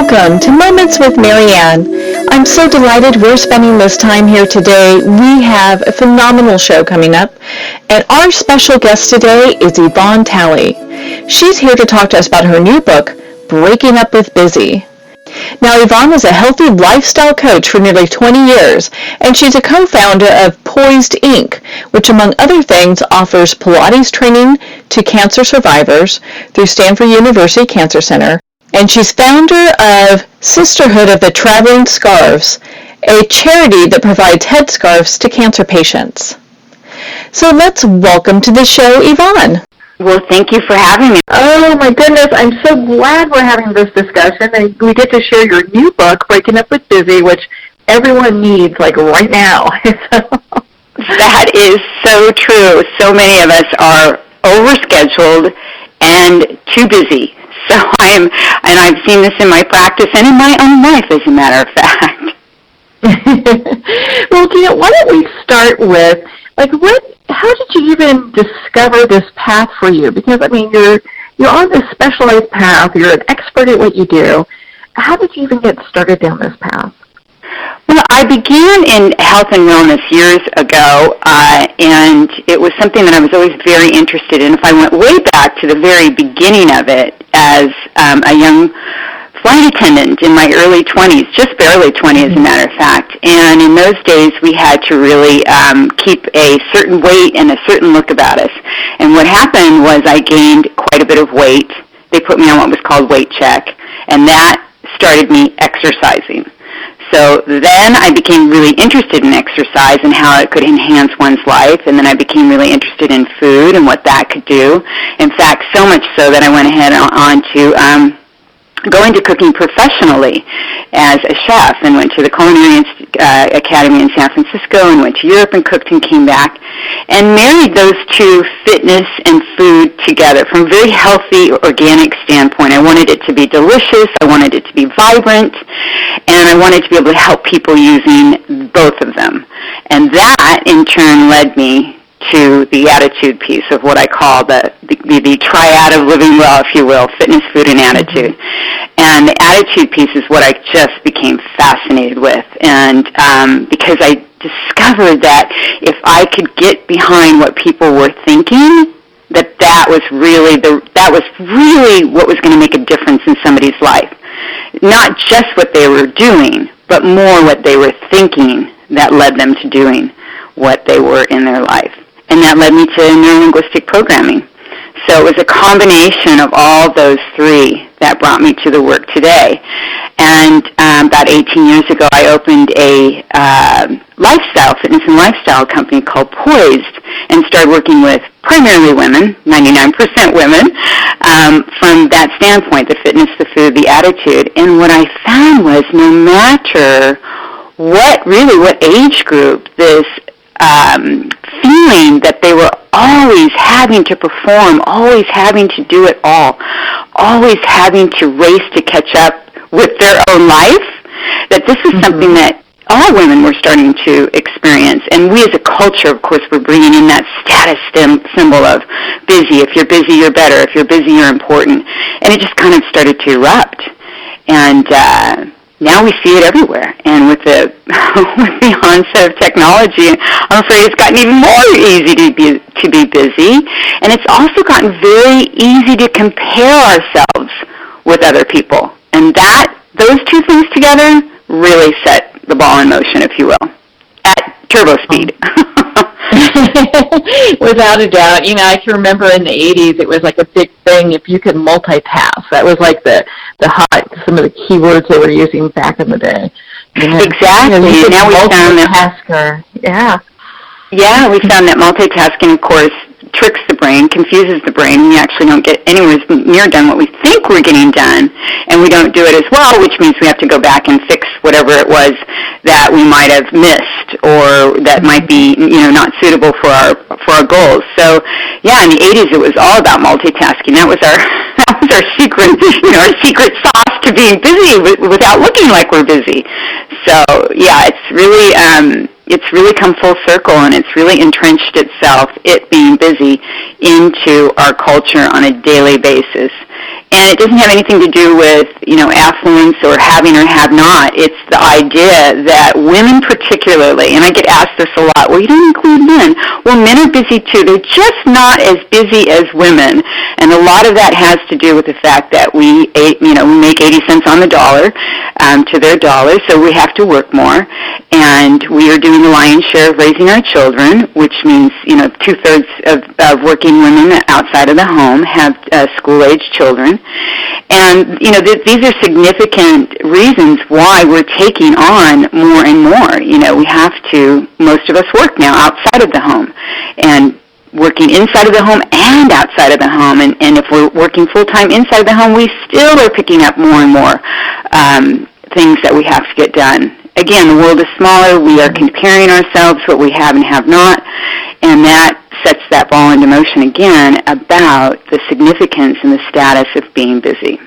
Welcome to Moments with Marianne. I'm so delighted we're spending this time here today. We have a phenomenal show coming up, and our special guest today is Yvonne Tally. She's here to talk to us about her new book, Breaking Up with Busy. Now, Yvonne was a healthy lifestyle coach for nearly 20 years, and she's a co-founder of Poised Inc., which, among other things, offers Pilates training to cancer survivors through Stanford University Cancer Center. And she's founder of Sisterhood of the Traveling Scarves, a charity that provides headscarves to cancer patients. So let's welcome to the show, Yvonne. Well, thank you for having me. Oh, my goodness. I'm so glad we're having this discussion, and we get to share your new book, Breaking Up with Busy, which everyone needs, like, right now. That is so true. So many of us are overscheduled and too busy. So I've seen this in my practice and in my own life, as a matter of fact. Well, Gina, why don't we start with, how did you even discover this path for you? Because, I mean, you're on this specialized path. You're an expert at what you do. How did you even get started down this path? Well, I began in health and wellness years ago, and it was something that I was always very interested in. If I went way back to the very beginning of it as a young flight attendant in my early 20s, just barely 20 as a matter of fact, and in those days we had to really keep a certain weight and a certain look about us. And what happened was I gained quite a bit of weight. They put me on what was called Weight Check, and that started me exercising. So then I became really interested in exercise and how it could enhance one's life, and then I became really interested in food and what that could do. In fact, so much so that I went ahead on to go into cooking professionally as a chef, and went to the Culinary Academy in San Francisco, and went to Europe and cooked and came back, and married those two, fitness and food, together from a very healthy, organic standpoint. I wanted it to be delicious, I wanted it to be vibrant, and I wanted to be able to help people using both of them. And that, in turn, led me to the attitude piece of what I call the triad of living well, if you will, fitness, food, and attitude. And the attitude piece is what I just became fascinated with. And because I discovered that if I could get behind what people were thinking, that was really what was going to make a difference in somebody's life. Not just what they were doing, but more what they were thinking that led them to doing what they were in their life. And that led me to neurolinguistic programming. So it was a combination of all those three that brought me to the work today. And about 18 years ago, I opened a fitness and lifestyle company called Poised, and started working with primarily women, 99% women, from that standpoint, the fitness, the food, the attitude. And what I found was no matter what age group, this feeling that they were always having to perform, always having to do it all, always having to race to catch up with their own life, that this is something that all women were starting to experience. And we as a culture, of course, were bringing in that status symbol of busy. If you're busy, you're better. If you're busy, you're important. And it just kind of started to erupt. And now we see it everywhere. And with the onset of technology, I'm afraid it's gotten even more easy to be busy. And it's also gotten very easy to compare ourselves with other people. And those two things together really set the ball in motion, if you will, at turbo speed. Without a doubt. I can remember in the 80s, it was like a big thing if you could multitask. That was like some of the keywords they were using back in the day. Exactly. Now we found multitasker. Yeah. Yeah, we found that multitasking, of course, tricks the brain, confuses the brain, and we actually don't get anywhere near done what we think we're getting done, and we don't do it as well, which means we have to go back and fix whatever it was that we might have missed or that might be, not suitable for our goals. So, yeah, in the 80s it was all about multitasking. That was our secret, our secret sauce to being busy without looking like we're busy. So, yeah, it's really come full circle, and it's really entrenched itself, it being busy, into our culture on a daily basis. And it doesn't have anything to do with, affluence or having or have not. It's the idea that women particularly, and I get asked this a lot, well, you don't include men. Well, men are busy too. They're just not as busy as women. And a lot of that has to do with the fact that we make 80 cents on the dollar to their dollar, so we have to work more. And we are doing the lion's share of raising our children, which means, two-thirds of working women outside of the home have school-age children. And, these are significant reasons why we're taking on more and more. We have to, most of us work now outside of the home, and working inside of the home and outside of the home. And if we're working full-time inside of the home, we still are picking up more and more things that we have to get done. Again, the world is smaller. We are comparing ourselves, what we have and have not, and that sets that ball into motion again about the significance and the status of being busy.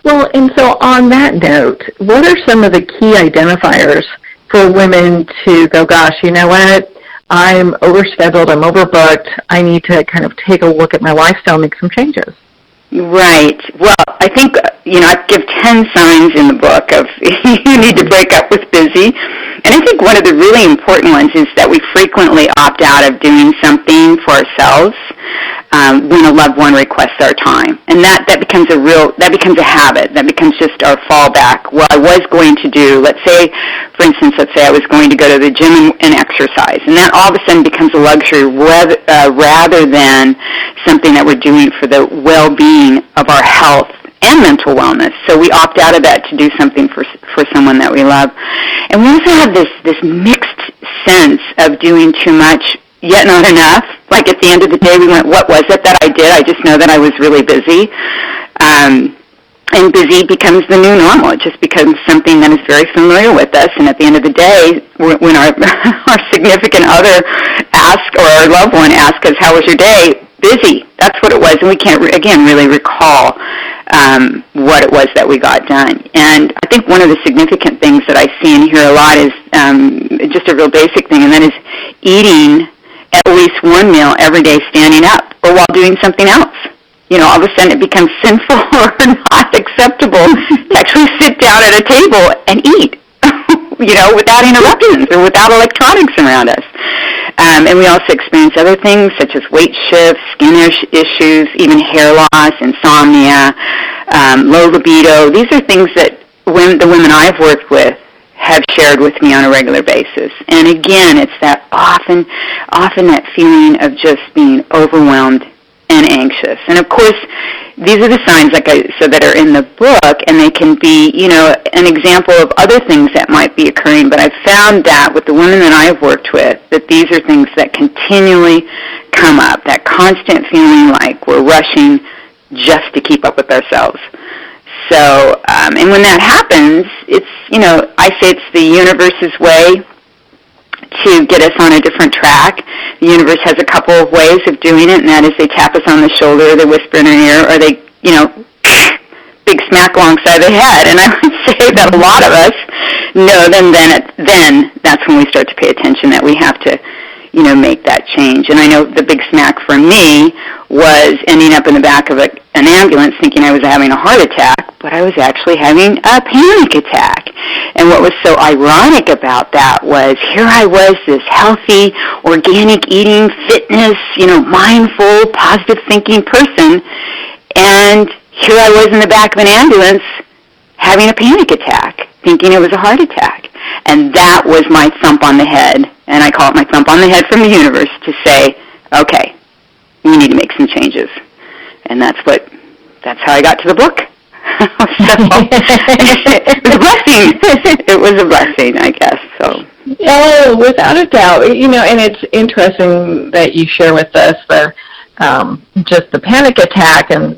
Well, and so on that note, what are some of the key identifiers for women to go, gosh, you know what, I'm overscheduled, I'm overbooked, I need to kind of take a look at my lifestyle, make some changes? Right. Well, I think, I give 10 signs in the book of you need to break up with busy. And I think one of the really important ones is that we frequently opt out of doing something for ourselves when a loved one requests our time. And that becomes a habit. That becomes just our fallback. What I was going to do, let's say I was going to go to the gym and exercise. And that all of a sudden becomes a luxury rather than something that we're doing for the well-being of our health and mental wellness. So we opt out of that to do something for someone that we love. And we also have this mixed sense of doing too much, yet not enough. Like at the end of the day, we went, what was it that I did? I just know that I was really busy. And busy becomes the new normal. It just becomes something that is very familiar with us. And at the end of the day, when our significant other asks, or our loved one asks us, how was your day? Busy. That's what it was. And we can't, again, really recall what it was that we got done. And I think one of the significant things that I see and hear a lot is just a real basic thing, and that is eating at least one meal every day standing up or while doing something else. All of a sudden it becomes sinful or not acceptable to actually sit down at a table and eat, without interruptions or without electronics around us. And we also experience other things such as weight shifts, skin issues, even hair loss, insomnia, low libido. These are things that the women I've worked with have shared with me on a regular basis. And again, it's that often that feeling of just being overwhelmed and anxious. And of course, these are the signs, like I said, that are in the book, and they can be, an example of other things that might be occurring. But I've found that with the women that I've worked with, that these are things that continually come up, that constant feeling like we're rushing just to keep up with ourselves. So, and when that happens, it's, I say it's the universe's way to get us on a different track. The universe has a couple of ways of doing it, and that is they tap us on the shoulder, they whisper in our ear, or they, big smack alongside the head. And I would say that a lot of us know then that's when we start to pay attention, that we have to, make that change. And I know the big smack for me was ending up in the back of an ambulance thinking I was having a heart attack, but I was actually having a panic attack. And what was so ironic about that was here I was, this healthy, organic eating, fitness, mindful, positive thinking person, and here I was in the back of an ambulance having a panic attack, thinking it was a heart attack. And that was my thump on the head, and I call it my thump on the head from the universe to say, okay, we need to make some changes. And that's how I got to the book. So it was a blessing. It was a blessing, I guess. So. Oh, without a doubt. And it's interesting that you share with us just the panic attack and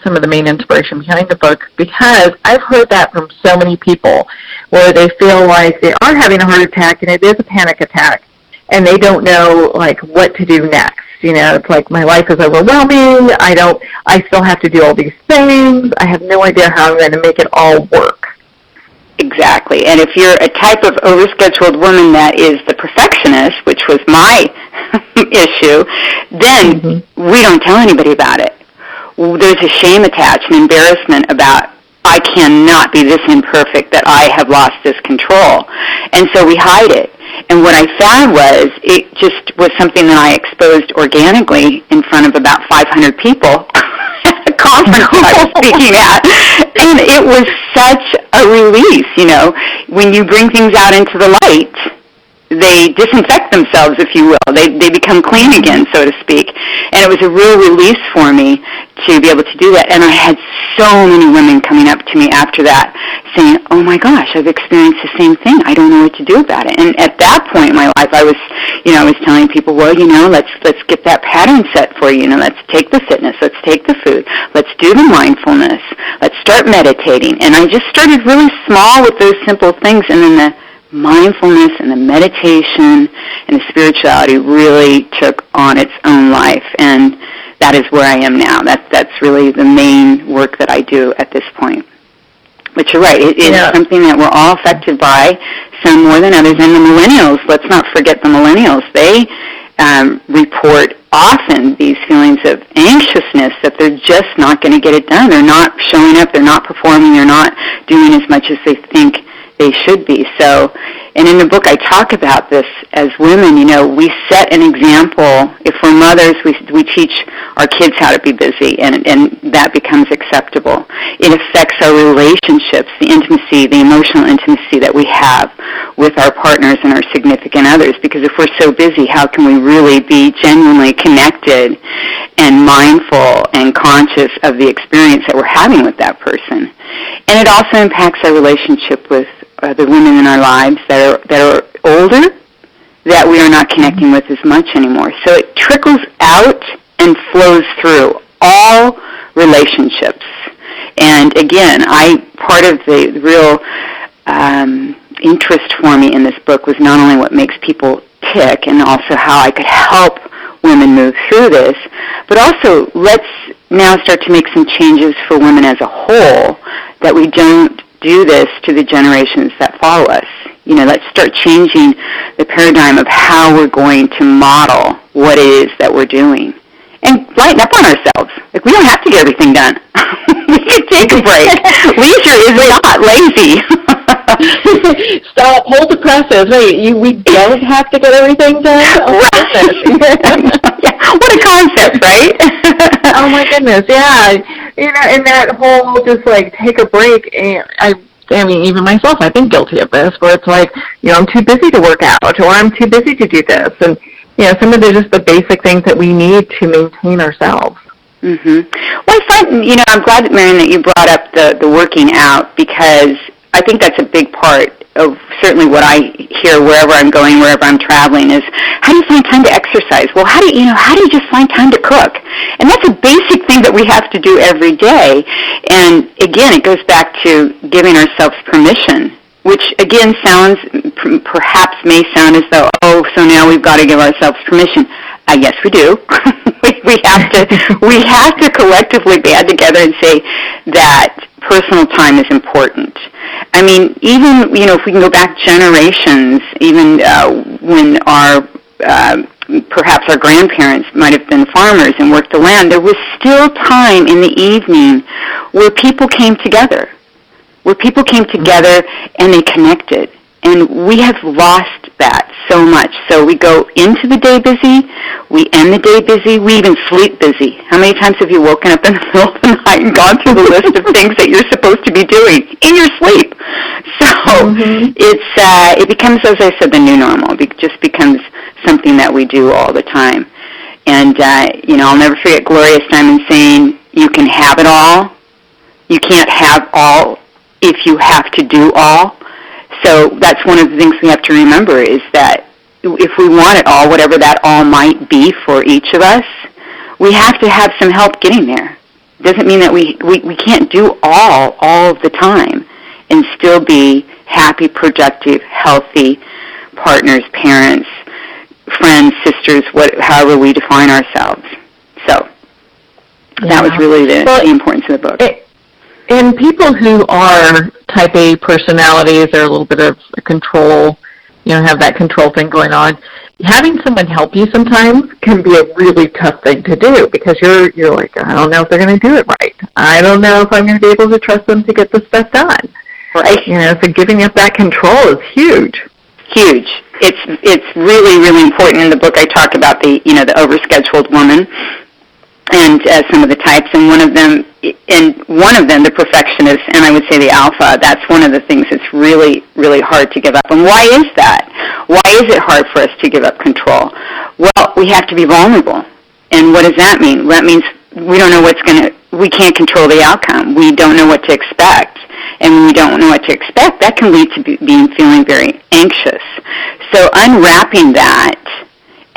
some of the main inspiration behind the book, because I've heard that from so many people where they feel like they are having a heart attack and it is a panic attack, and they don't know what to do next. It's like my life is overwhelming. I still have to do all these things. I have no idea how I'm going to make it all work. Exactly. And if you're a type of overscheduled woman that is the perfectionist, which was my issue, then we don't tell anybody about it. there's a shame attached, an embarrassment about, I cannot be this imperfect that I have lost this control. And so we hide it. And what I found was it just was something that I exposed organically in front of about 500 people at a conference I was speaking at. And it was such a release, when you bring things out into the light, they disinfect themselves, if you will. They become clean again, so to speak. And it was a real release for me to be able to do that. And I had so many women coming up to me after that saying, oh my gosh, I've experienced the same thing. I don't know what to do about it. And at that point in my life, I was telling people, well, let's get that pattern set for you. Let's take the fitness. Let's take the food. Let's do the mindfulness. Let's start meditating. And I just started really small with those simple things. And then the mindfulness and the meditation and the spirituality really took on its own life, and that is where I am now. That's really the main work that I do at this point. But you're right, it is something that we're all affected by, some more than others. And the millennials, let's not forget the millennials, they report often these feelings of anxiousness that they're just not going to get it done. They're not showing up, they're not performing, they're not doing as much as they think they should be. So, and in the book I talk about this as women, we set an example. If we're mothers, we teach our kids how to be busy, and that becomes acceptable. It affects our relationships, the intimacy, the emotional intimacy that we have with our partners and our significant others, because if we're so busy, how can we really be genuinely connected and mindful and conscious of the experience that we're having with that person? And it also impacts our relationship with the women in our lives that are older, that we are not connecting with as much anymore. So it trickles out and flows through all relationships. And again, part of the real interest for me in this book was not only what makes people tick and also how I could help women move through this, but also let's now start to make some changes for women as a whole, that we don't do this to the generations that follow us. Let's start changing the paradigm of how we're going to model what it is that we're doing. And lighten up on ourselves. We don't have to get everything done. We can take a break. Leisure is not lazy. Stop. Hold the presses. Wait, we don't have to get everything done? Oh, right. Yeah. What a concept, right? Oh, my goodness. Yeah. And that whole just take a break. I mean, even myself, I've been guilty of this, where it's I'm too busy to work out, or I'm too busy to do this. And, some of the basic things that we need to maintain ourselves. Mm-hmm. Well, I find, I'm glad, Marion, that you brought up the working out, because I think that's a big part of certainly what I hear wherever I'm going, wherever I'm traveling, is how do you find time to exercise? Well, how do you just find time to cook? And that's a basic thing that we have to do every day. And again, it goes back to giving ourselves permission, which again perhaps may sound as though, so now we've got to give ourselves permission. Yes, we do. we have to collectively band together and say that personal time is important. I mean, even, if we can go back generations, even when perhaps our grandparents might have been farmers and worked the land, there was still time in the evening where people came together, and they connected. And we have lost that so much. So we go into the day busy, we end the day busy, we even sleep busy. How many times have you woken up in the middle of the night and gone through the list of things that you're supposed to be doing in your sleep? So it becomes, as I said, the new normal. It just becomes something that we do all the time. And, I'll never forget Gloria Steinem saying, you can have it all. You can't have all if you have to do all. So that's one of the things we have to remember, is that if we want it all, whatever that all might be for each of us, we have to have some help getting there. It doesn't mean that we can't do all of the time and still be happy, productive, healthy partners, parents, friends, sisters, however we define ourselves. So that was really the importance of the book. And people who are type A personalities, they're a little bit of control, have that control thing going on. Having someone help you sometimes can be a really tough thing to do because you're like, I don't know if they're going to do it right. I don't know if I'm going to be able to trust them to get this stuff done. Right. So giving up that control is huge. Huge. It's really, really important. In the book, I talk about the overscheduled woman and some of the types, and one of them, the perfectionist, and I would say the alpha. That's one of the things that's really, really hard to give up. And why is that? Why is it hard for us to give up control? Well, we have to be vulnerable. And what does that mean? That means we don't know we can't control the outcome. We don't know what to expect. And when we don't know what to expect, that can lead to feeling very anxious. So unwrapping that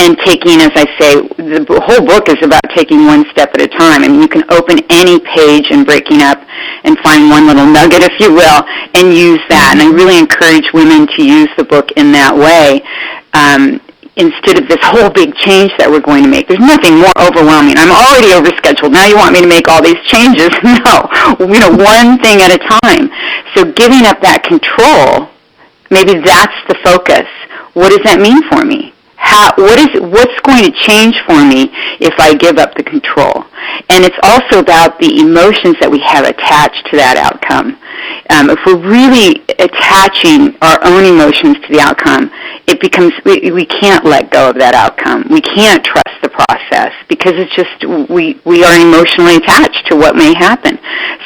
and taking, as I say, the whole book is about taking one step at a time. I mean, you can open any page and breaking up and find one little nugget, if you will, and use that. And I really encourage women to use the book in that way. Instead of this whole big change that we're going to make. There's nothing more overwhelming. I'm already overscheduled. Now you want me to make all these changes? No. One thing at a time. So giving up that control, maybe that's the focus. What does that mean for me? What's going to change for me if I give up the control? And it's also about the emotions that we have attached to that outcome. If we're really attaching our own emotions to the outcome, it becomes, we can't let go of that outcome. We can't trust the process because it's just, we are emotionally attached to what may happen.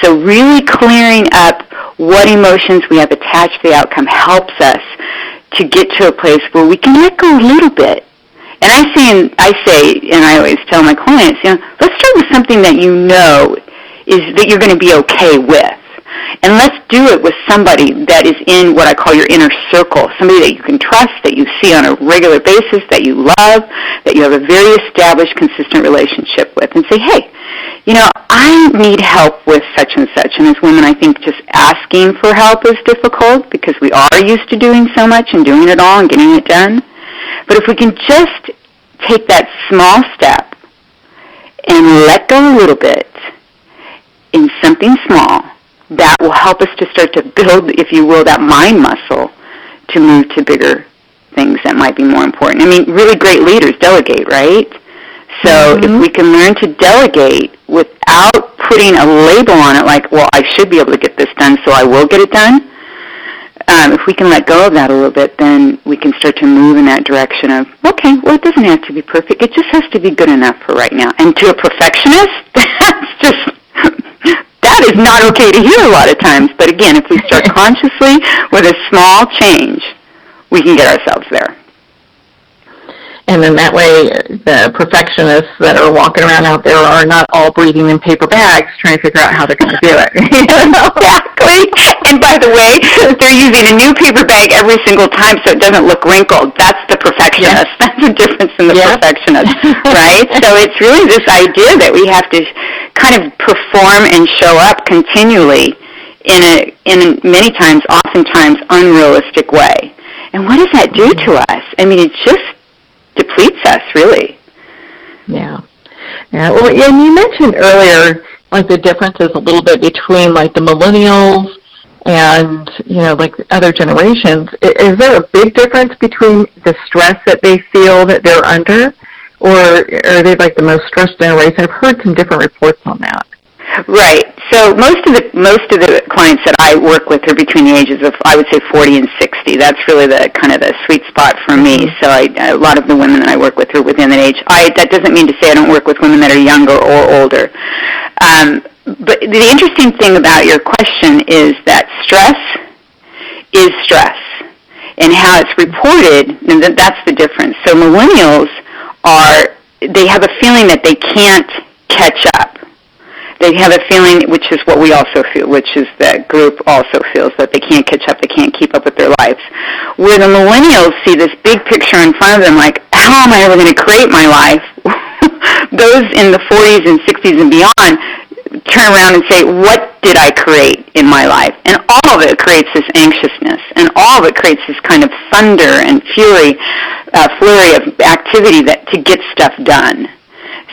So really clearing up what emotions we have attached to the outcome helps us to get to a place where we can let go a little bit. And I say, and I always tell my clients, let's start with something that that you're going to be okay with. And let's do it with somebody that is in what I call your inner circle, somebody that you can trust, that you see on a regular basis, that you love, that you have a very established, consistent relationship with, and say, hey, I need help with such and such. And as women, I think just asking for help is difficult because we are used to doing so much and doing it all and getting it done. But if we can just take that small step and let go a little bit in something small, that will help us to start to build, if you will, that mind muscle to move to bigger things that might be more important. I mean, really great leaders delegate, right? So if we can learn to delegate without putting a label on it like, well, I should be able to get this done, so I will get it done, if we can let go of that a little bit, then we can start to move in that direction of, okay, well, it doesn't have to be perfect. It just has to be good enough for right now. And to a perfectionist, that is not okay to hear a lot of times. But again, if we start consciously with a small change, we can get ourselves there. And then that way, the perfectionists that are walking around out there are not all breathing in paper bags trying to figure out how they're going to do it. Exactly. And by the way, they're using a new paper bag every single time so it doesn't look wrinkled. That's the perfectionist. Yes. That's the difference in the perfectionist, right? So it's really this idea that we have to kind of perform and show up continually in a many times, oftentimes, unrealistic way. And what does that do to us? I mean, it just depletes us, really. Yeah. Well, and you mentioned earlier, like, the difference is a little bit between, like, the millennials and, like, other generations. Is there a big difference between the stress that they feel that they're under, or are they, like, the most stressed generation? I've heard some different reports on that. Right. So most of the clients that I work with are between the ages of, I would say, 40 and 60. That's really the kind of the sweet spot for me. So a lot of the women that I work with are within that age. That doesn't mean to say I don't work with women that are younger or older. But the interesting thing about your question is that stress is stress, and how it's reported, and that's the difference. So millennials they have a feeling that they can't catch up. They have a feeling, which is what we also feel, which is that group also feels, that they can't catch up, they can't keep up with their lives. Where the millennials see this big picture in front of them, like, how am I ever going to create my life? Those in the 40s and 60s and beyond turn around and say, what did I create in my life? And all of it creates this anxiousness, and all of it creates this kind of thunder and flurry of activity to get stuff done.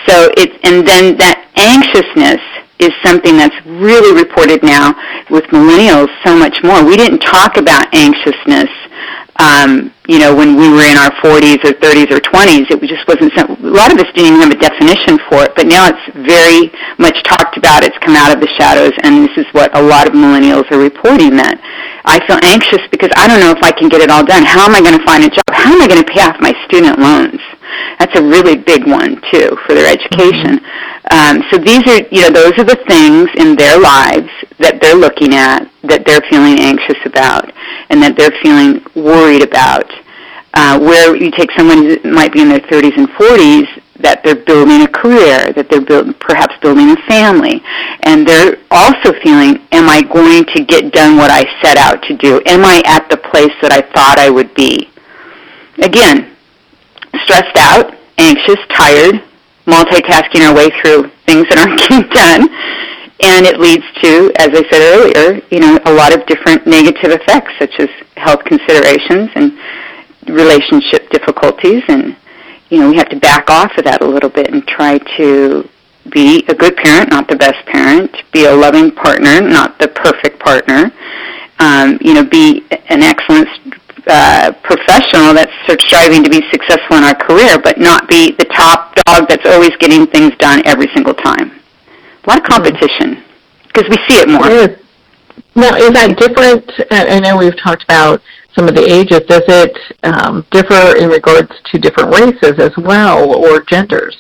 So and then that anxiousness is something that's really reported now with millennials so much more. We didn't talk about anxiousness when we were in our 40s or 30s or 20s, it just wasn't, a lot of us didn't even have a definition for it, but now it's very much talked about. It's come out of the shadows, and this is what a lot of millennials are reporting, that I feel anxious because I don't know if I can get it all done. How am I going to find a job? How am I going to pay off my student loans? That's a really big one, too, for their education. So these are, those are the things in their lives that they're looking at, that they're feeling anxious about, and that they're feeling worried about. Where you take someone who might be in their 30s and 40s, that they're building a career, that they're perhaps building a family, and they're also feeling, am I going to get done what I set out to do? Am I at the place that I thought I would be? Again, stressed out, anxious, tired, multitasking our way through things that aren't getting done, and it leads to, as I said earlier, a lot of different negative effects, such as health considerations and relationship difficulties, and we have to back off of that a little bit and try to be a good parent, not the best parent, be a loving partner, not the perfect partner, be an excellent professional that's striving to be successful in our career, but not be the top dog that's always getting things done every single time. A lot of competition, because we see it more. It is. Now, is that different? I know we've talked about some of the ages. Does it differ in regards to different races as well, or genders?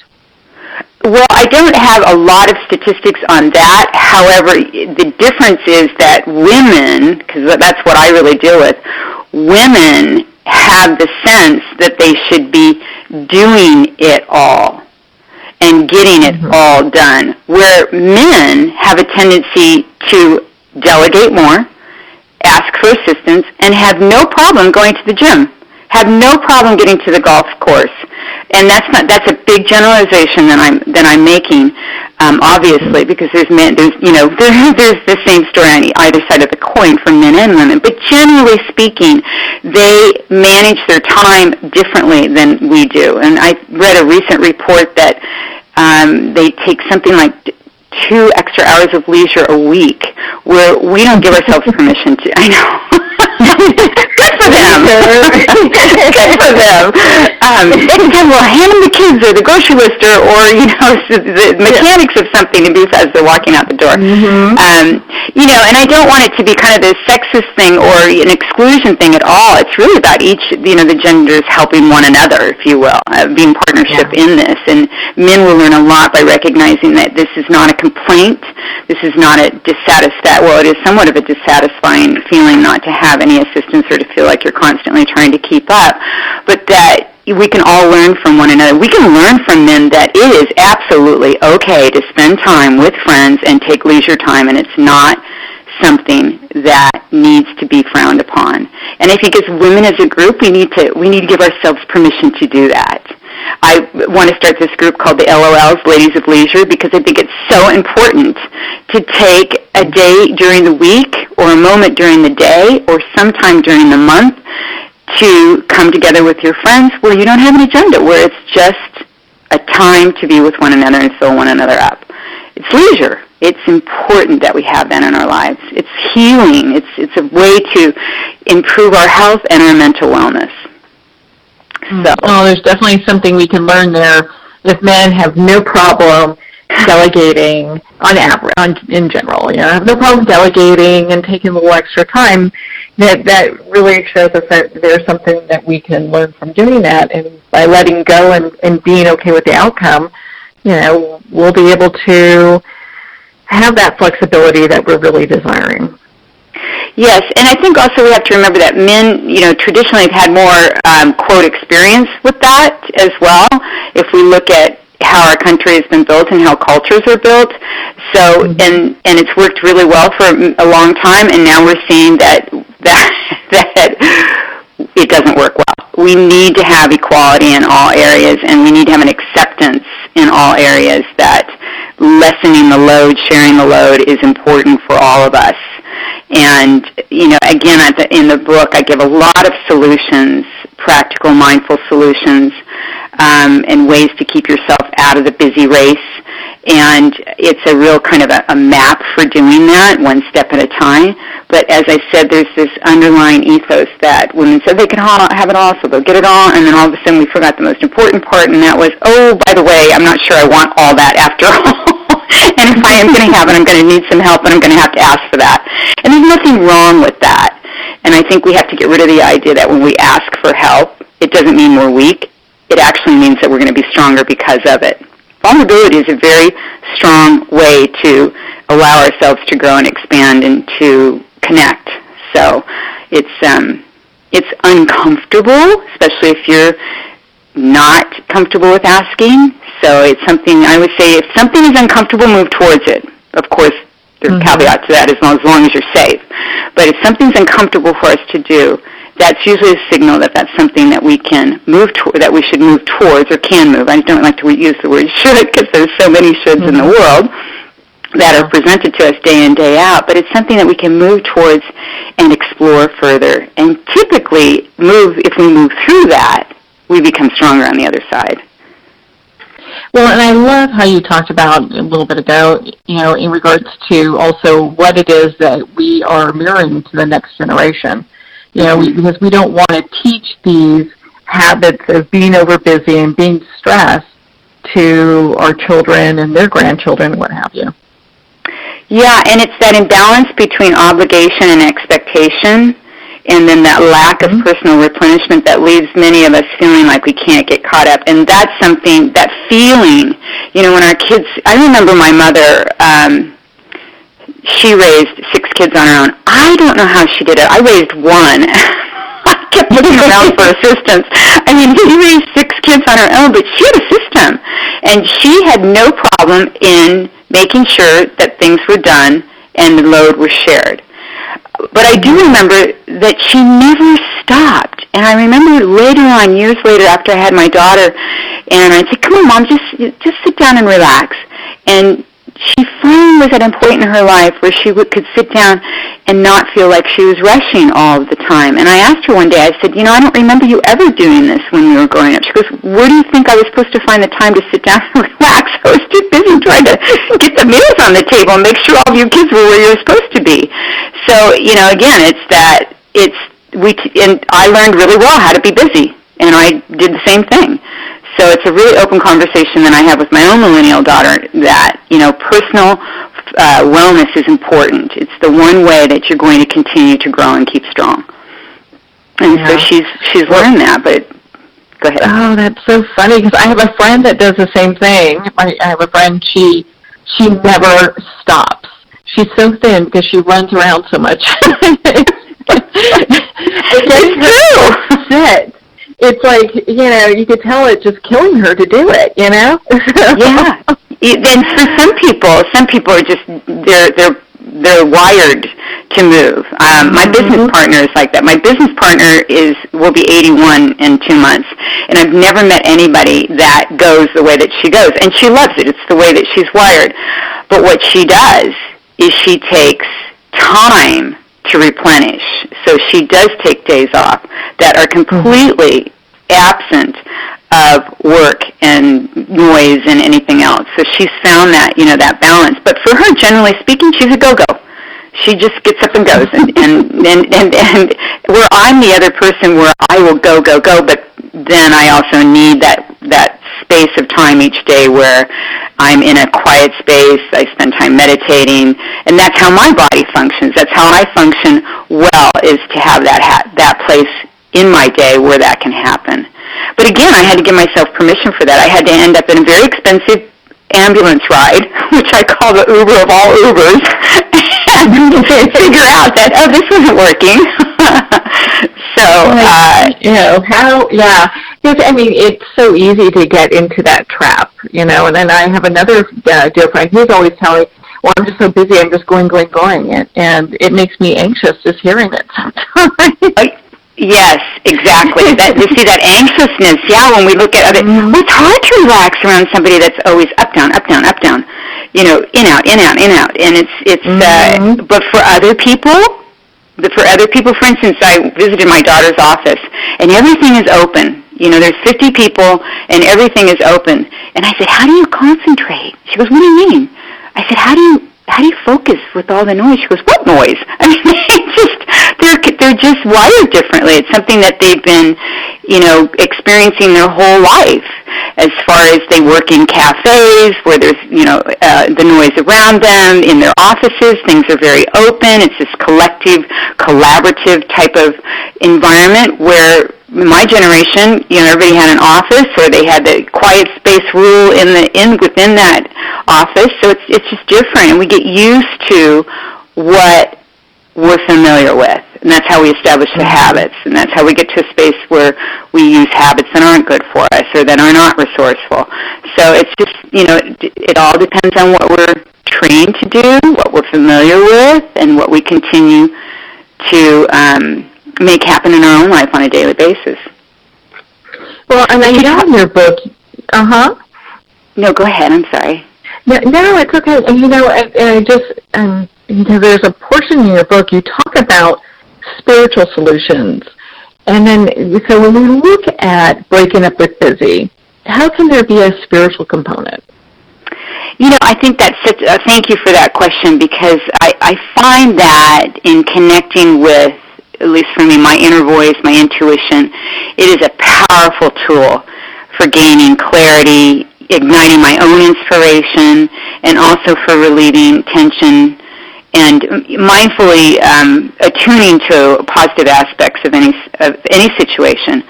Well, I don't have a lot of statistics on that. However, the difference is that women, because that's what I really deal with, women have the sense that they should be doing it all and getting it all done, where men have a tendency to delegate more, ask for assistance, and have no problem going to the gym, have no problem getting to the golf course. And that's a big generalization that I'm making, obviously, because there's the same story on either side of the coin for men and women. But generally speaking, they manage their time differently than we do. And I read a recent report that they take something like 2 extra hours of leisure a week, where we don't give ourselves permission to. I know. Good for them. Good for them. They can say, well, hand them the kids or the grocery list or the mechanics of something as they're walking out the door. And I don't want it to be kind of this sexist thing or an exclusion thing at all. It's really about each, the genders helping one another, if you will, being partnership in this. And men will learn a lot by recognizing that this is not a complaint. This is not a it is somewhat of a dissatisfying feeling not to have any assistance or to feel like you're constantly trying to keep up, but that we can all learn from one another. We can learn from men that it is absolutely okay to spend time with friends and take leisure time, and it's not something that needs to be frowned upon. And I think as women as a group, we need to give ourselves permission to do that. I want to start this group called the LOLs, Ladies of Leisure, because I think it's so important to take a day during the week or a moment during the day or sometime during the month to come together with your friends where you don't have an agenda, where it's just a time to be with one another and fill one another up. It's leisure. It's important that we have that in our lives. It's healing. It's a way to improve our health and our mental wellness. So. Oh, there's definitely something we can learn there. If men have no problem delegating in general, have no problem delegating and taking a little extra time, that really shows us that there's something that we can learn from doing that. And by letting go and being okay with the outcome, we'll be able to have that flexibility that we're really desiring. Yes, and I think also we have to remember that men, traditionally have had more, quote, experience with that as well, if we look at how our country has been built and how cultures are built. So, and it's worked really well for a long time, and now we're seeing that it doesn't work well. We need to have equality in all areas, and we need to have an acceptance in all areas that lessening the load, sharing the load is important for all of us. And, again, in the book, I give a lot of solutions, practical, mindful solutions, and ways to keep yourself out of the busy race And it's a real kind of a map for doing that, one step at a time. But as I said, there's this underlying ethos that women said they can have it all, so they'll get it all, and then all of a sudden we forgot the most important part, and that was, oh, by the way, I'm not sure I want all that after all. And if I am going to have it, I'm going to need some help, and I'm going to have to ask for that. And there's nothing wrong with that. And I think we have to get rid of the idea that when we ask for help, it doesn't mean we're weak. It actually means that we're going to be stronger because of it. Vulnerability is a very strong way to allow ourselves to grow and expand and to connect. So it's uncomfortable, especially if you're not comfortable with asking. So it's something I would say, if something is uncomfortable, move towards it. Of course, there's a caveat to that as long as you're safe. But if something's uncomfortable for us to do, that's usually a signal that that's something that we can move toward, that we should move towards or can move. I don't like to use the word should because there's so many shoulds in the world that are presented to us day in, day out. But it's something that we can move towards and explore further. And typically, if we move through that, we become stronger on the other side. Well, and I love how you talked about a little bit ago, in regards to also what it is that we are mirroring to the next generation. Because we don't want to teach these habits of being overbusy and being stressed to our children and their grandchildren, what have you. Yeah, and it's that imbalance between obligation and expectation, and then that lack of personal replenishment that leaves many of us feeling like we can't get caught up. And that's something, that feeling, when our kids, I remember my mother, she raised 6 kids on her own. I don't know how she did it. I raised one. I kept looking around for assistance. I mean, she raised 6 kids on her own, but she had a system. And she had no problem in making sure that things were done and the load was shared. But I do remember that she never stopped. And I remember later on, years later, after I had my daughter, and I'd say, come on, Mom, just sit down and relax. And she finally was at a point in her life where she could sit down and not feel like she was rushing all of the time. And I asked her one day, I said, I don't remember you ever doing this when you were growing up. She goes, where do you think I was supposed to find the time to sit down and relax? I was too busy trying to get the meals on the table and make sure all of you kids were where you were supposed to be. So, again, and I learned really well how to be busy, and I did the same thing. So it's a really open conversation that I have with my own millennial daughter that, personal wellness is important. It's the one way that you're going to continue to grow and keep strong. And so she's learned that, but go ahead. Oh, that's so funny because I have a friend that does the same thing. I have a friend, she never stops. She's so thin because she runs around so much. It's true. Sit. It's like, you could tell it's just killing her to do it, Yeah. And for some people are just, they're wired to move. My business partner is like that. My business partner will be 81 in 2 months, and I've never met anybody that goes the way that she goes. And she loves it. It's the way that she's wired. But what she does is she takes time to replenish. So she does take days off that are completely absent of work and noise and anything else. So she's found that, that balance. But for her, generally speaking, she's a go-go. She just gets up and goes. And where I'm the other person where I will go, but then I also need that space of time each day where I'm in a quiet space, I spend time meditating, and that's how my body functions. That's how I function well, is to have that place in my day where that can happen. But again, I had to give myself permission for that. I had to end up in a very expensive ambulance ride, which I call the Uber of all Ubers, and figure out that, this isn't working. So, Yes, I mean, it's so easy to get into that trap, and then I have another dear friend, he's always telling me, well, I'm just so busy, I'm just going, and it makes me anxious just hearing it sometimes. Yes, exactly. You see that anxiousness, when we look at other, it's hard to relax around somebody that's always up, down, in, out, and it's but for other people, for instance, I visited my daughter's office, and everything is open. There's 50 people and everything is open. And I said, how do you concentrate? She goes, what do you mean? I said, how do you focus with all the noise? She goes, what noise? I mean, they're just wired differently. It's something that they've been, experiencing their whole life. As far as they work in cafes where there's, the noise around them, in their offices, things are very open. It's this collective, collaborative type of environment where my generation, everybody had an office, or they had the quiet space rule within that office. So it's just different, and we get used to what we're familiar with, and that's how we establish the habits, and that's how we get to a space where we use habits that aren't good for us or that are not resourceful. So it's just, it all depends on what we're trained to do, what we're familiar with, and what we continue to make happen in our own life on a daily basis. Well, and I know in your book, No, go ahead. I'm sorry. No, it's okay. And there's a portion in your book you talk about spiritual solutions, and then so when we look at breaking up with busy, how can there be a spiritual component? I think that's thank you for that question, because I find that in connecting with, at least for me, my inner voice, my intuition, it is a powerful tool for gaining clarity, igniting my own inspiration, and also for relieving tension and mindfully attuning to positive aspects of any situation.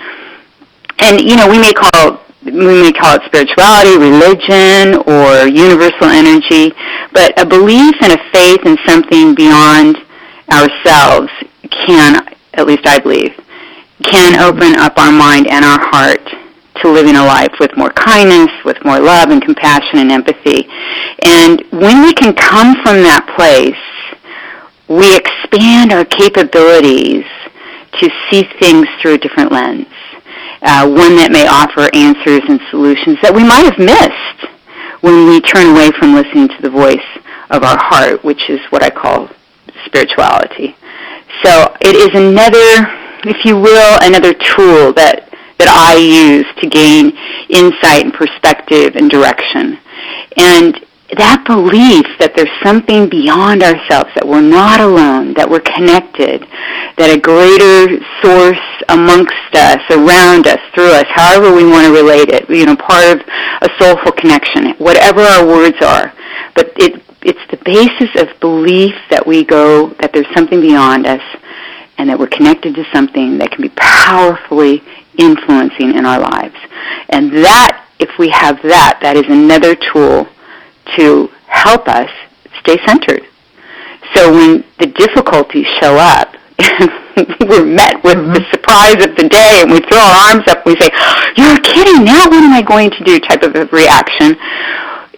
And we may call it spirituality, religion, or universal energy, but a belief and a faith in something beyond ourselves can, at least I believe, can open up our mind and our heart to living a life with more kindness, with more love and compassion and empathy. And when we can come from that place, we expand our capabilities to see things through a different lens, one that may offer answers and solutions that we might have missed when we turn away from listening to the voice of our heart, which is what I call spirituality. So it is another, if you will, another tool that I use to gain insight and perspective and direction. And that belief that there's something beyond ourselves, that we're not alone, that we're connected, that a greater source amongst us, around us, through us, however we want to relate it, part of a soulful connection, whatever our words are. But it's the basis of belief that that there's something beyond us, and that we're connected to something that can be powerfully influencing in our lives. And that, if we have that is another tool to help us stay centered. So when the difficulties show up, we're met with the surprise of the day, and we throw our arms up and we say, "You're kidding, now what am I going to do?" type of a reaction.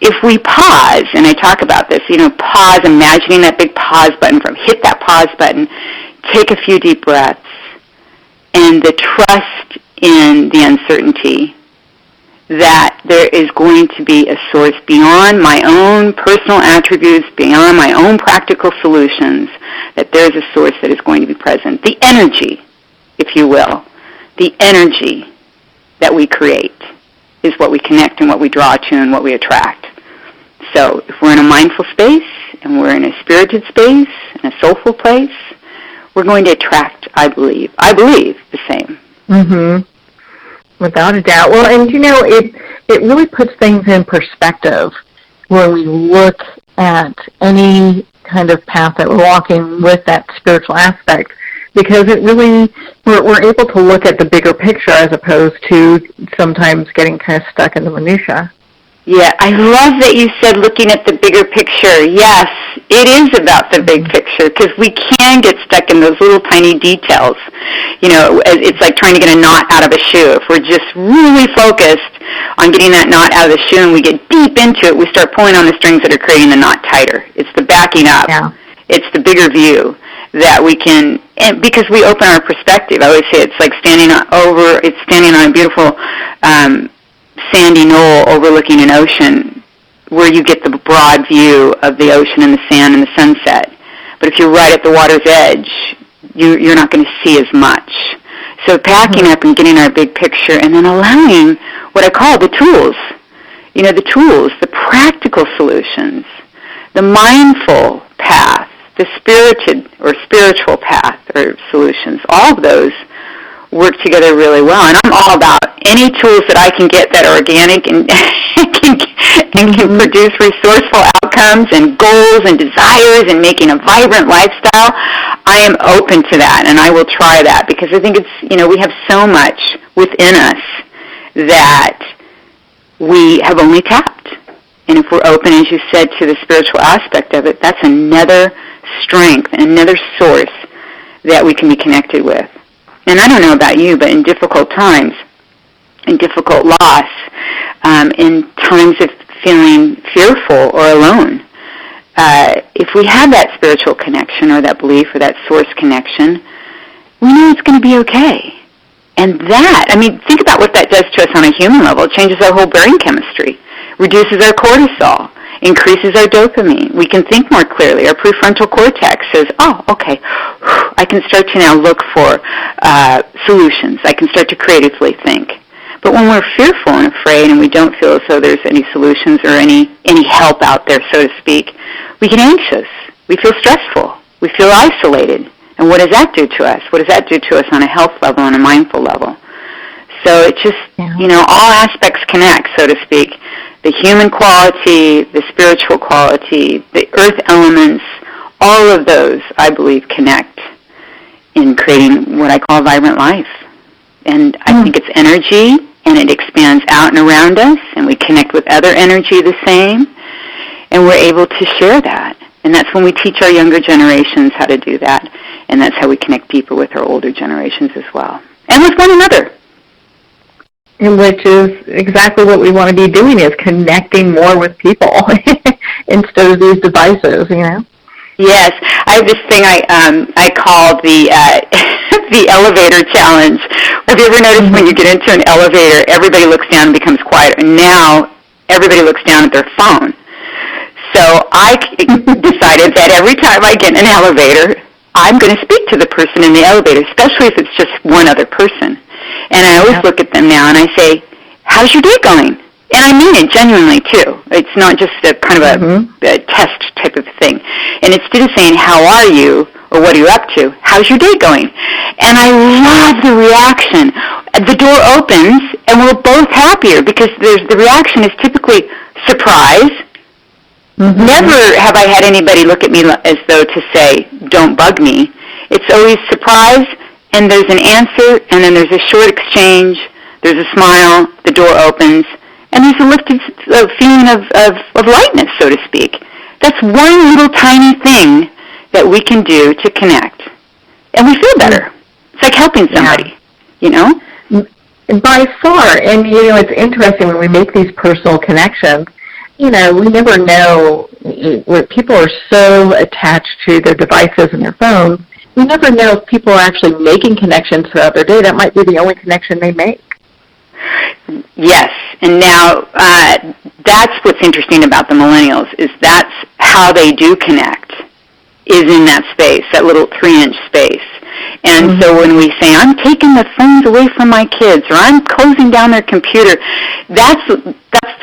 If we pause, and I talk about this, pause, imagining that big pause button, hit that pause button, take a few deep breaths, and the trust in the uncertainty that there is going to be a source beyond my own personal attributes, beyond my own practical solutions, that there's a source that is going to be present. The energy, if you will, the energy that we create is what we connect and what we draw to and what we attract. So if we're in a mindful space and we're in a spirited space, in a soulful place, we're going to attract, I believe the same. Mm-hmm. Without a doubt. Well, and it really puts things in perspective when we look at any kind of path that we're walking with that spiritual aspect, because it really, we're able to look at the bigger picture as opposed to sometimes getting kind of stuck in the minutia. Yeah, I love that you said looking at the bigger picture. Yes, it is about the big picture, because we can get stuck in those little tiny details. It's like trying to get a knot out of a shoe. If we're just really focused on getting that knot out of the shoe and we get deep into it, we start pulling on the strings that are creating the knot tighter. It's the backing up. Yeah. It's the bigger view that we can, and because we open our perspective. I always say it's like standing on a beautiful sandy knoll overlooking an ocean, where you get the broad view of the ocean and the sand and the sunset. But if you're right at the water's edge, you're not going to see as much. So packing up and getting our big picture, and then allowing what I call the tools. The tools, the practical solutions, the mindful path, the spirited or spiritual path or solutions. All of those work together really well. And I'm all about any tools that I can get that are organic and can produce resourceful outcomes and goals and desires and making a vibrant lifestyle. I am open to that, and I will try that, because I think it's, we have so much within us that we have only tapped. And if we're open, as you said, to the spiritual aspect of it, that's another strength, another source that we can be connected with. And I don't know about you, but in difficult times, in difficult loss, in times of feeling fearful or alone, if we have that spiritual connection or that belief or that source connection, we know it's going to be okay. And that, think about what that does to us on a human level. It changes our whole brain chemistry, reduces our cortisol, increases our dopamine. We can think more clearly. Our prefrontal cortex says, oh, okay, I can start to now look for solutions. I can start to creatively think. But when we're fearful and afraid and we don't feel as though there's any solutions or any help out there, so to speak, we get anxious. We feel stressful. We feel isolated. And what does that do to us? What does that do to us on a health level and a mindful level? So it just, all aspects connect, so to speak. The human quality, the spiritual quality, the earth elements, all of those, I believe, connect in creating what I call a vibrant life. And I think it's energy, and it expands out and around us, and we connect with other energy the same, and we're able to share that. And that's when we teach our younger generations how to do that, and that's how we connect deeper with our older generations as well, and with one another. Which is exactly what we want to be doing, is connecting more with people instead of these devices, Yes, I have this thing I call the the elevator challenge. Have you ever noticed when you get into an elevator, everybody looks down and becomes quiet, and now everybody looks down at their phone? So I decided that every time I get in an elevator, I'm going to speak to the person in the elevator, especially if it's just one other person. And I always look at them now and I say, how's your day going? And I mean it genuinely, too. It's not just a kind of a test type of thing. And instead of saying, how are you, or what are you up to, how's your day going? And I love the reaction. The door opens, and we're both happier, because the reaction is typically surprise. Never have I had anybody look at me as though to say, don't bug me. It's always surprise, and there's an answer, and then there's a short exchange, there's a smile, the door opens, and there's a lifted feeling of lightness, so to speak. That's one little tiny thing that we can do to connect. And we feel better. It's like helping somebody, By far. And, it's interesting when we make these personal connections. We never know, when people are so attached to their devices and their phones, we never know if people are actually making connections throughout their day. That might be the only connection they make. Yes, and now that's what's interesting about the millennials, is that's how they do connect, is in that space, that little 3-inch space. And so when we say, I'm taking the phones away from my kids, or I'm closing down their computer, that's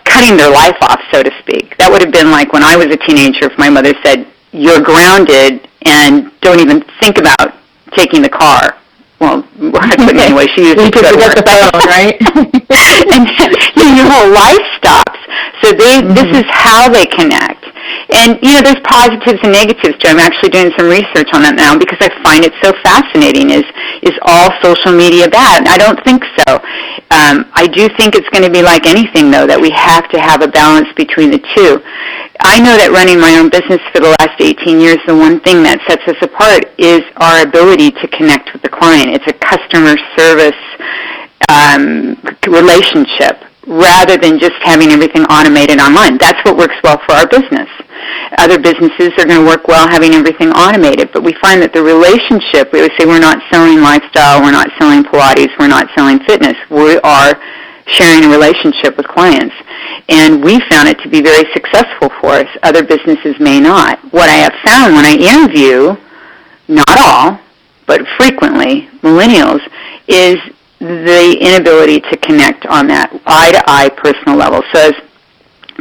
cutting their life off, so to speak. That would have been like when I was a teenager, if my mother said, you're grounded and don't even think about taking the car. Well, anyway, she used to forget the phone, right? And your whole life stops. So this is how they connect. And, there's positives and negatives too. I'm actually doing some research on that now, because I find it so fascinating. Is all social media bad? I don't think so. I do think it's going to be like anything, though, that we have to have a balance between the two. I know that running my own business for the last 18 years, the one thing that sets us apart is our ability to connect with the client. It's a customer service relationship, rather than just having everything automated online. That's what works well for our business. Other businesses are going to work well having everything automated, but we find that the relationship, we always say we're not selling lifestyle, we're not selling Pilates, we're not selling fitness. We are sharing a relationship with clients. And we found it to be very successful for us. Other businesses may not. What I have found when I interview, not all, but frequently, millennials, is the inability to connect on that eye-to-eye personal level. So as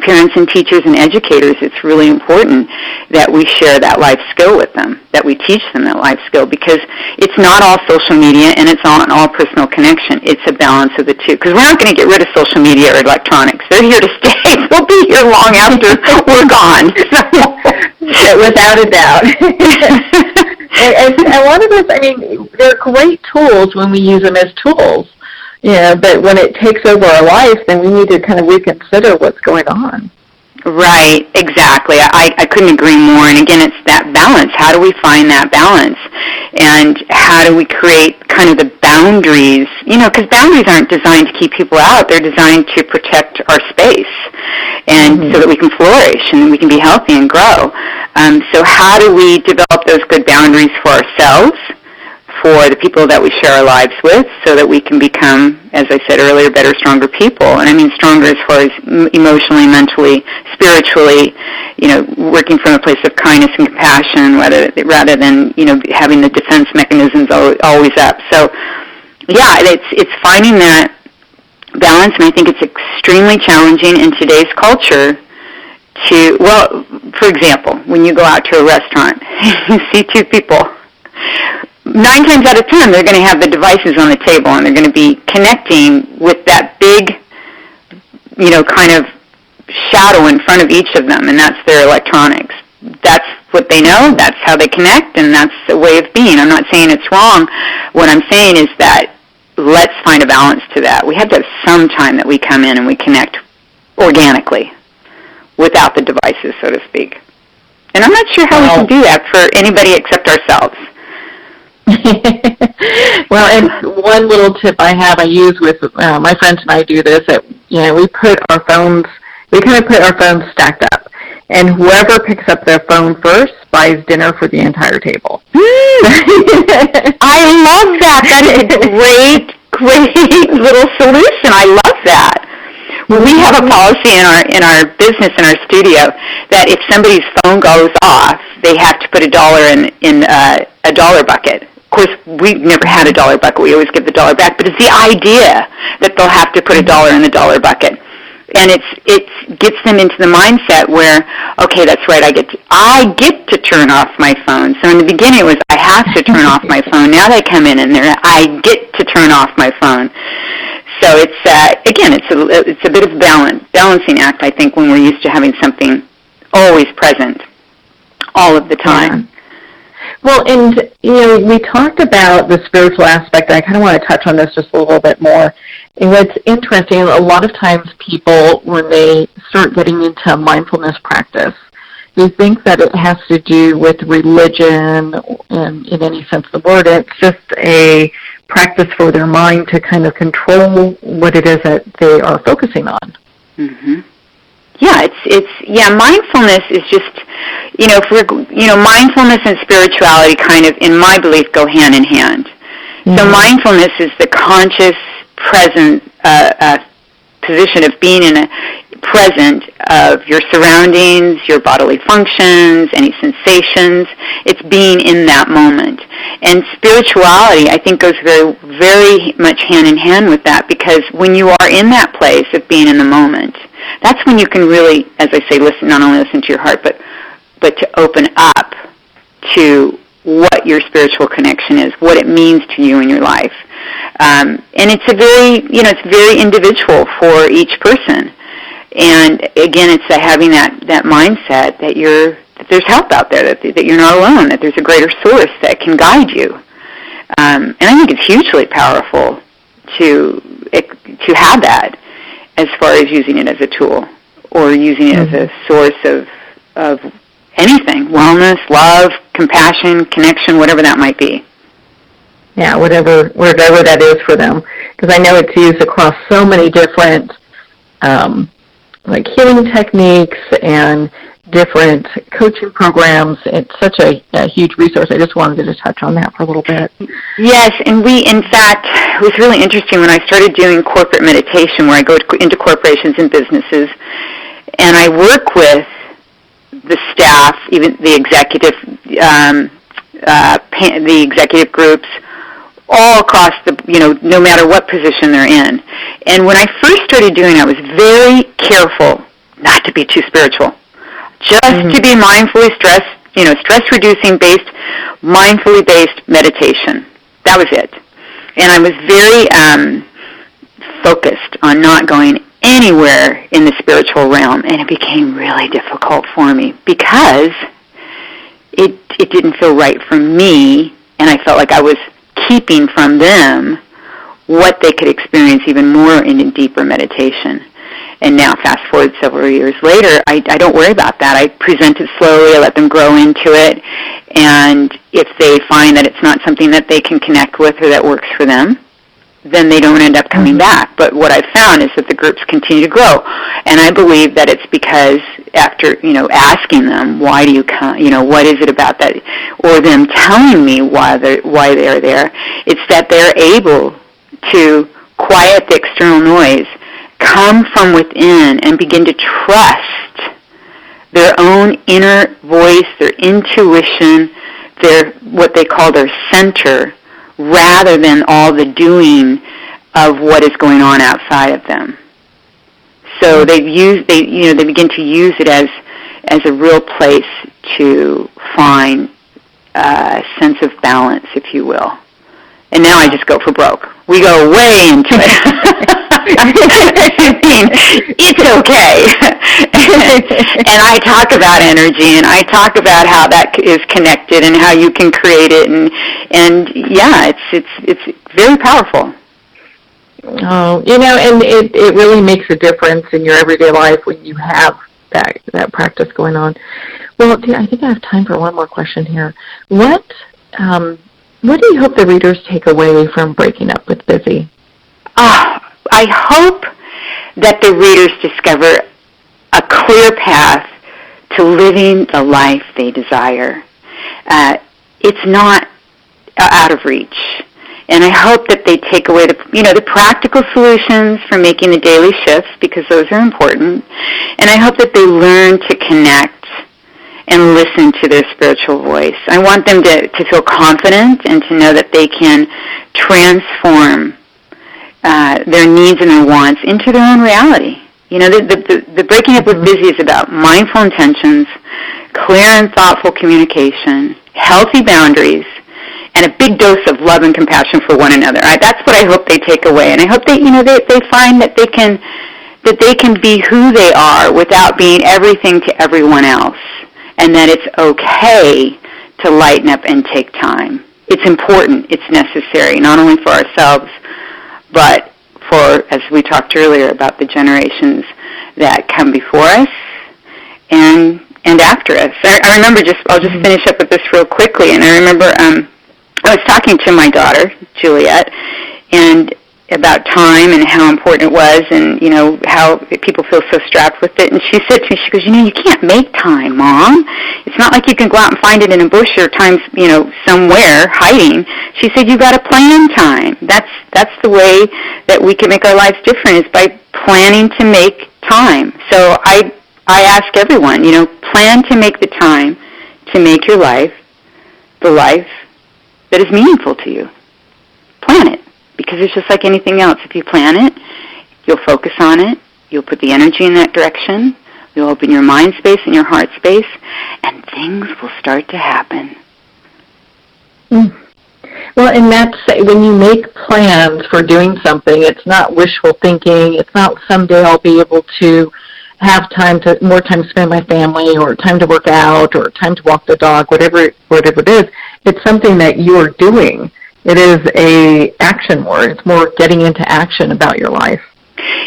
parents and teachers and educators, it's really important that we share that life skill with them, that we teach them that life skill, because it's not all social media and it's not all personal connection. It's a balance of the two, because we're not going to get rid of social media or electronics. They're here to stay. They'll be here long after we're gone. Without a doubt. and a lot of us, I mean, they're great tools when we use them as tools. Yeah, but when it takes over our life, then we need to kind of reconsider what's going on. Right, exactly. I couldn't agree more. And again, it's that balance. How do we find that balance? And how do we create kind of the boundaries? You know, because boundaries aren't designed to keep people out. They're designed to protect our space and so that we can flourish and we can be healthy and grow. So how do we develop those good boundaries for ourselves, for the people that we share our lives with, so that we can become, as I said earlier, better, stronger people? And I mean stronger as far as emotionally, mentally, spiritually, you know, working from a place of kindness and compassion rather than, you know, having the defense mechanisms always up. So, yeah, it's finding that balance, and I think it's extremely challenging in today's culture to, well, for example, when you go out to a restaurant, you see two people. 9 times out of 10, they're going to have the devices on the table, and they're going to be connecting with that big, you know, kind of shadow in front of each of them, and that's their electronics. That's what they know. That's how they connect, and that's a way of being. I'm not saying it's wrong. What I'm saying is that let's find a balance to that. We have to have some time that we come in and we connect organically without the devices, so to speak. And I'm not sure how we can do that for anybody except ourselves. Well, and one little tip I use with my friends and I do this, that, you know, we kind of put our phones stacked up, and whoever picks up their phone first buys dinner for the entire table. I love that. That is a great little solution. I love that. Well, we have a policy in our business, in our studio, that if somebody's phone goes off, they have to put $1 in a dollar bucket. Of course, we've never had a dollar bucket. We always give the $1 back. But it's the idea that they'll have to put $1 in the dollar bucket. And it gets them into the mindset where, okay, that's right, I get to turn off my phone. So in the beginning it was, I have to turn off my phone. Now they come in and I get to turn off my phone. So it's again, it's a bit of a balancing act, I think, when we're used to having something always present all of the time. Yeah. Well, and, you know, we talked about the spiritual aspect. I kind of want to touch on this just a little bit more. And what's interesting, a lot of times people, when they start getting into mindfulness practice, they think that it has to do with religion in any sense of the word. It's just a practice for their mind to kind of control what it is that they are focusing on. Mm-hmm. Yeah, mindfulness is just, you know, mindfulness and spirituality kind of, in my belief, go hand in hand. Mm-hmm. So mindfulness is the conscious, present position of being in a present of your surroundings, your bodily functions, any sensations. It's being in that moment. And spirituality, I think, goes very, very much hand in hand with that, because when you are in that place of being in the moment, that's when you can really, as I say, not only listen to your heart, but to open up to what your spiritual connection is, what it means to you in your life. And it's it's very individual for each person. And again, it's having that mindset that there's help out there, that you're not alone, that there's a greater source that can guide you. And I think it's hugely powerful to have that, as far as using it as a tool or using it as a source of anything, wellness, love, compassion, connection, whatever that might be. Yeah, whatever that is for them. Because I know it's used across so many different like healing techniques and different coaching programs. It's such a huge resource. I just wanted to touch on that for a little bit. Yes, and in fact, it was really interesting when I started doing corporate meditation, where I go into corporations and businesses, and I work with the staff, even the executive groups, all across no matter what position they're in. And when I first started doing it, I was very careful not to be too spiritual, just to be mindfully stress-reducing based, mindfully based meditation. That was it. And I was very focused on not going anywhere in the spiritual realm, and it became really difficult for me because it didn't feel right for me, and I felt like I was keeping from them what they could experience even more in a deeper meditation. And now, fast forward several years later, I don't worry about that. I present it slowly. I let them grow into it. And if they find that it's not something that they can connect with or that works for them, then they don't end up coming back. But what I've found is that the groups continue to grow. And I believe that it's because after, asking them, why do you come, what is it about that, or them telling me why they're there, it's that they're able to quiet the external noise, come from within, and begin to trust their own inner voice, their intuition, their what they call their center, rather than all the doing of what is going on outside of them. So they begin to use it as a real place to find a sense of balance, if you will. And now I just go for broke. We go way into it. I mean, it's okay. And I talk about energy, and I talk about how that is connected and how you can create it, and yeah, it's very powerful. Oh, and it really makes a difference in your everyday life when you have that practice going on. Well, I think I have time for one more question here. What do you hope the readers take away from Breaking Up with Busy? I hope that the readers discover a clear path to living the life they desire. It's not out of reach. And I hope that they take away the practical solutions for making the daily shifts, because those are important. And I hope that they learn to connect and listen to their spiritual voice. I want them to feel confident and to know that they can transform their needs and their wants into their own reality. The Breaking Up with Busy is about mindful intentions, clear and thoughtful communication, healthy boundaries, and a big dose of love and compassion for one another. That's what I hope they take away, and I hope they find that they can be who they are without being everything to everyone else, and that it's okay to lighten up and take time. It's important. It's necessary, not only for ourselves, but for, as we talked earlier, about the generations that come before us and after us. I remember I'll just finish up with this real quickly, and I remember I was talking to my daughter, Juliet, and about time and how important it was, and how people feel so strapped with it. And she said to me, she goes, you can't make time, Mom. It's not like you can go out and find it in a bush or somewhere hiding. She said, you got to plan time. That's the way that we can make our lives different, is by planning to make time. So I ask everyone, plan to make the time to make your life the life that is meaningful to you. Plan it. Because it's just like anything else. If you plan it, you'll focus on it, you'll put the energy in that direction, you'll open your mind space and your heart space, and things will start to happen. Well, and that's when you make plans for doing something, it's not wishful thinking, it's not someday I'll be able to have more time to spend with my family, or time to work out, or time to walk the dog, whatever it is. It's something that you're doing. It is a action word. It's more getting into action about your life.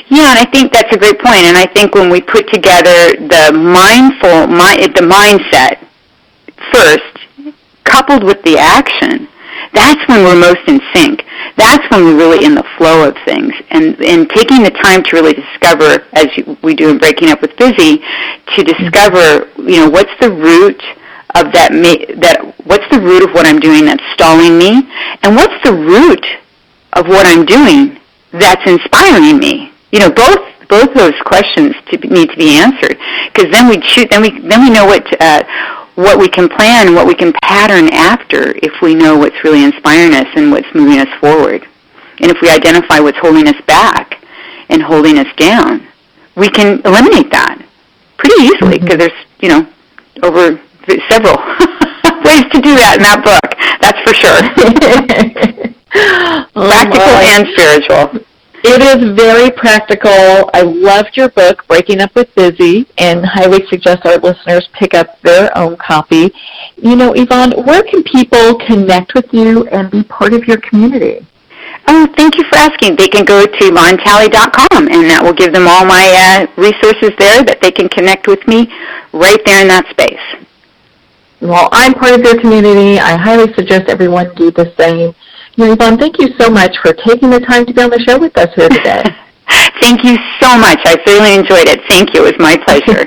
Yeah, and I think that's a great point. And I think when we put together the mindset first, coupled with the action, that's when we're most in sync. That's when we're really in the flow of things. And taking the time to really discover, as we do in Breaking Up with Busy, to discover, what's the root of what's the root of what I'm doing that's stalling me, and what's the root of what I'm doing that's inspiring me. Both those questions need to be answered, because then we know what we can plan and what we can pattern after if we know what's really inspiring us and what's moving us forward. And if we identify what's holding us back and holding us down, we can eliminate that pretty easily because there's, over several ways to do that in that book. That's for sure. Practical and spiritual. It is very practical. I loved your book, Breaking Up with Busy, and highly suggest our listeners pick up their own copy. Yvonne, where can people connect with you and be part of your community? Oh, thank you for asking. They can go to YvonneTally.com, and that will give them all my resources there that they can connect with me right there in that space. Well, I'm part of your community. I highly suggest everyone do the same. Yvonne, thank you so much for taking the time to be on the show with us here today. Thank you so much. I really enjoyed it. Thank you. It was my pleasure.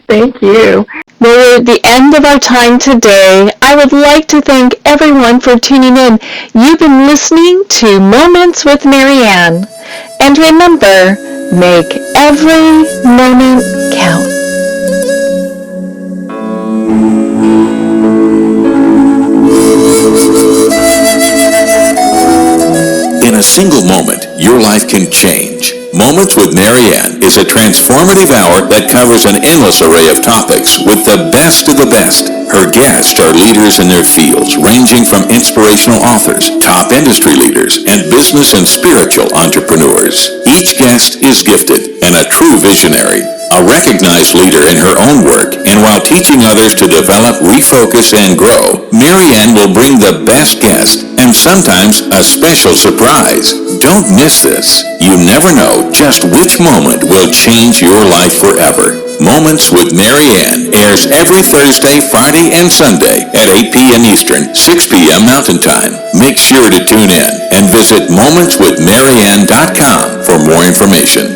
Thank you. We're at the end of our time today. I would like to thank everyone for tuning in. You've been listening to Moments with Marianne. And remember, make every moment count. In a single moment, your life can change. Moments with Marianne is a transformative hour that covers an endless array of topics with the best of the best. Her guests are leaders in their fields, ranging from inspirational authors, top industry leaders, and business and spiritual entrepreneurs. Each guest is gifted and a true visionary, a recognized leader in her own work, and while teaching others to develop, refocus, and grow, Marianne will bring the best guest and sometimes a special surprise. Don't miss this. You never know just which moment will change your life forever. Moments with Marianne airs every Thursday, Friday, and Sunday at 8 p.m. Eastern, 6 p.m. Mountain Time. Make sure to tune in and visit momentswithmarianne.com for more information.